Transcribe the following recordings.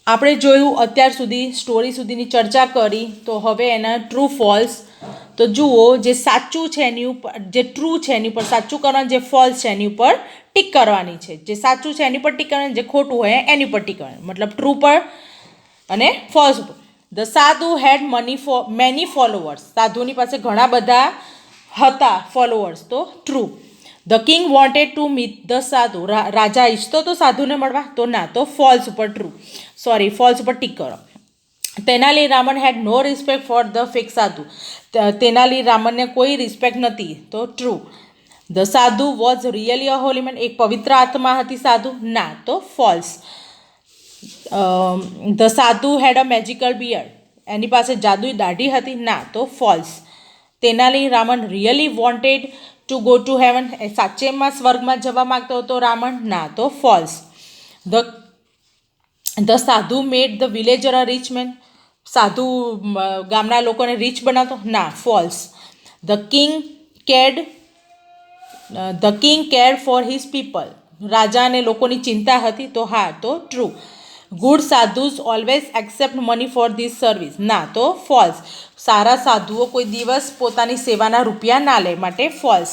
આપણે જોયું અત્યાર સુધી સ્ટોરી સુધીની ચર્ચા કરી, તો હવે એના ટ્રુ ફોલ્સ. તો જુઓ, જે સાચું છે એની ઉપર, જે ટ્રુ છે એની ઉપર સાચું કરવાનું, જે ફોલ્સ છે એની ઉપર ટીક કરવાની છે. જે સાચું છે એની પર ટીક કરવાની, જે ખોટું હોય એની પર ટીક કરવાની. મતલબ ટ્રુ પર અને ફોલ્સ ઉપર. ધ સાધુ હેડ મેની ફોલોવર્સ. સાધુની પાસે ઘણા બધા હતા ફોલોવર્સ, તો true. The king wanted to meet the સાધુ. રાજા ઈચ્છતો તો સાધુને મળવા, તો ના, તો ફોલ્સ ઉપર ટ્રુ. ફોલ્સ ઉપર ટીક કરો. Tenali Raman had no respect for the fake sadhu. Tenali રામનને કોઈ રિસ્પેક્ટ નથી, તો true. The sadhu was really a holy man. એક પવિત્ર આત્મા હતી સાધુ, ના, તો ફોલ્સ. ધ સાધુ હેડ અ મેજિકલ બિયર્ડ. એની પાસે જાદુઈ દાઢી હતી, ના, તો false. Tenali Raman really wanted to go to heaven. એ સાચેમાં સ્વર્ગમાં જવા માગતો હતો રાવણ, ના, તો false. The sadhu made the villager a rich man. સાધુ ગામના લોકોને રીચ બનાવતો, ના, false. The king cared for his people. રાજાને લોકોની ચિંતા હતી, તો હા, તો true. Good sadhus always accept money for this service. ના, તો ફોલ્સ. સારા સાધુઓ કોઈ દિવસ પોતાની સેવાના રૂપિયા ના લે, માટે false.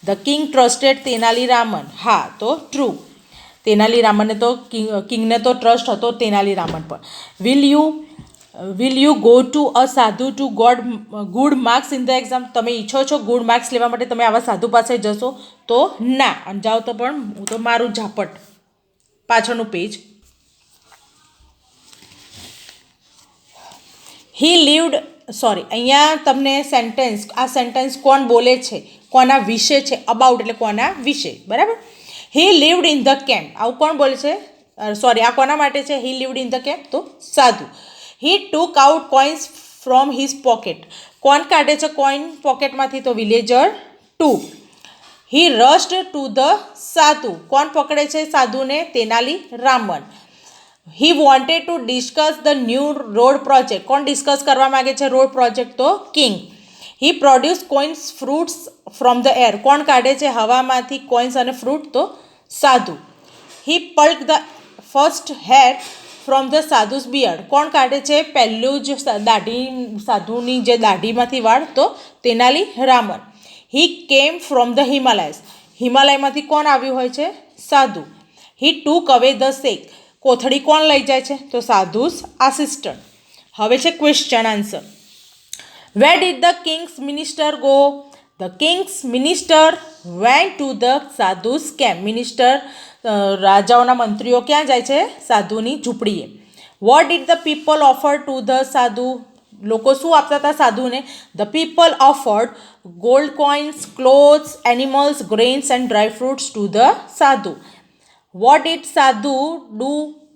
The king trusted Tenali Raman. હા, તો ટ્રુ. તેનાલી રામનને તો કિંગને તો ટ્રસ્ટ હતો તેનાલી રામન પર. Will you go to a sadhu to good marks in the exam. તમે ઈચ્છો છો ગુડ માર્ક્સ લેવા માટે તમે આવા સાધુ પાસે જશો, તો ના. અને જાઓ તો પણ હું તો મારું ઝાપટ. પાછળનું પેજ. અહીંયા તમને આ સેન્ટેન્સ કોણ બોલે છે, કોના વિશે છે, અબાઉટ એટલે કોના વિશે, બરાબર. He lived in the camp. આવું કોણ બોલે છે? આ કોના માટે છે? He lived in the camp, તો sadhu. He took out coins from his pocket. કોણ કાઢે છે કોઇન પોકેટમાંથી? તો villager 2. He rushed to the sadhu. કોણ પકડે છે સાધુને? Tenali Raman. He wanted to discuss the new road project. કોણ ડિસ્કસ કરવા માગે છે રોડ પ્રોજેક્ટ? તો king. He produce coins fruits from the air. કોણ કાઢે છે હવામાંથી કોઇન્સ અને ફ્રૂટ? તો sadhu. He pluck the first hair from the sadhu's beard. કોણ કાઢે છે પહેલું જ સાધુની જે દાઢીમાંથી વાળ? તો તેનાલી રામન. હી કેમ ફ્રોમ ધ હિમાલયસ. હિમાલયમાંથી કોણ આવ્યું હોય છે? સાધુ. હી ટુક અવે ધ શેક. કોથળી કોણ લઈ જાય છે? તો સાધુસ આસિસ્ટન્ટ. હવે છે question answer. Where did the king's minister go? The king's minister went to the sadhu's camp. રાજાઓના મંત્રીઓ ક્યાં જાય છે? સાધુની ઝૂંપડીએ. What did the people offer to the sadhu? લોકો શું આપતા હતા સાધુને? The people offered gold coins, clothes, animals, grains and dry fruits to the sadhu. What did sadhu do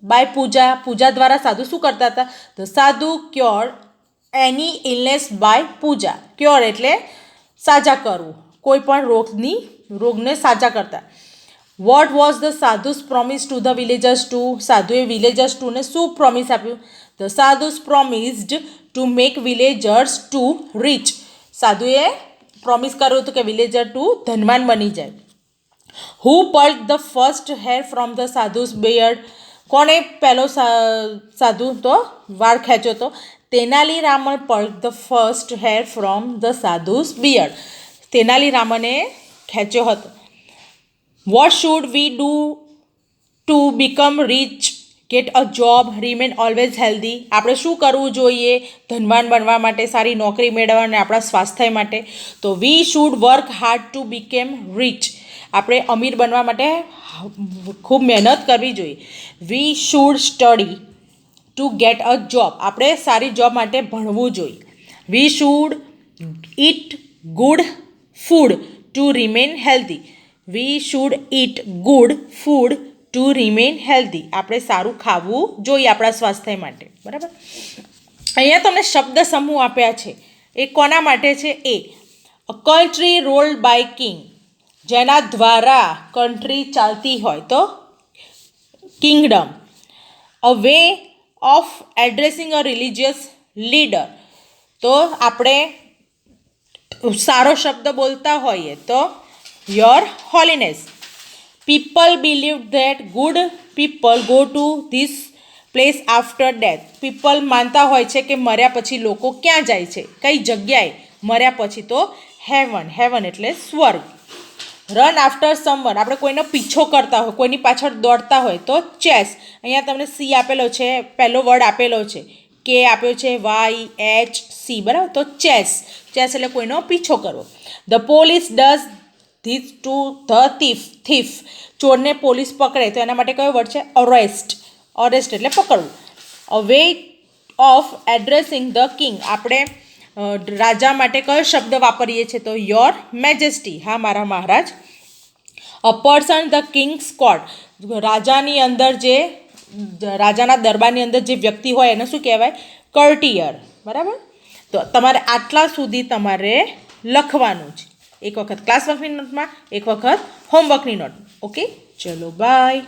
by puja? Puja દ્વારા સાધુ શું કરતા હતા? The sadhu cure any illness by puja. Cure એટલે સાજા કરવું, કોઈ પણ રોગને સાજા કરતા. What was the sadhu's promise to the villagers 2? સાધુએ વિલેજર્સ 2ને શું પ્રોમિસ આપ્યું? The sadhu's promised to make villagers 2 rich. સાધુએ પ્રોમિસ કર્યું હતું કે વિલેજર 2 ધનવાન બની જાય. Who pluck the first hair from the sadhu's beard? કોણે પહેલો સાધુ તો વાળ ખેંચ્યો તો? Tenali Raman pluck the first hair from the sadhu's beard. Tenali રામને ખેંચ્યો હતો. What should we do to become rich, get a job, remain always healthy? આપણે શું કરવું જોઈએ ધનવાન બનવા માટે, સારી નોકરી મેળવવા અને આપણા સ્વાસ્થ્ય માટે? તો we should work hard to become rich. આપણે અમીર બનવા માટે ખૂબ મહેનત કરવી જોઈએ. We should study to get a job. આપણે સારી જોબ માટે ભણવું જોઈએ. We should eat good food to remain healthy. We should eat good food to remain healthy. આપણે સારું ખાવું જોઈએ આપણા સ્વાસ્થ્ય માટે, બરાબર. અહીંયા તમને શબ્દ સમૂહ આપ્યા છે, એ કોના માટે છે? A country ruled by king. જેના દ્વારા કન્ટ્રી ચાલતી હોય તો kingdom. A way of addressing a religious leader. તો આપણે સારો શબ્દ બોલતા હોઈએ તો your holiness. People believe that good people go to this place after death. People માનતા હોય છે કે મર્યા પછી લોકો ક્યાં જાય છે, કઈ જગ્યાએ મર્યા પછી? તો હેવન. હેવન એટલે સ્વર્ગ. રન આફ્ટર સમવન, આપણે કોઈનો પીછો કરતા હોય, કોઈની પાછળ દોડતા હોય તો ચેસ. અહીંયા તમને સી આપેલો છે, પહેલો વર્ડ આપેલો છે, કે આપ્યો છે YHC, બરાબર. તો ચેસ. ચેસ એટલે કોઈનો પીછો કરવો. The police does this to the thief. ચોરને પોલીસ પકડે તો એના માટે કયો વર્ડ છે? અરેસ્ટ. અરેસ્ટ એટલે પકડવું. A way of addressing the king, આપણે રાજા માટે કયો શબ્દ વાપરીએ છીએ? તો યોર મેજેસ્ટી, હા મારા મહારાજ. A person the king's court, રાજાની અંદર જે રાજાના દરબારની અંદર જે વ્યક્તિ હોય એને શું કહેવાય? કર્ટિયર, બરાબર. તો તમારે આટલા સુધી તમારે લખવાનું છે, એક વખત ક્લાસ વર્કની નોટમાં, એક વખત હોમવર્કની નોટમાં. ઓકે, ચલો બાય.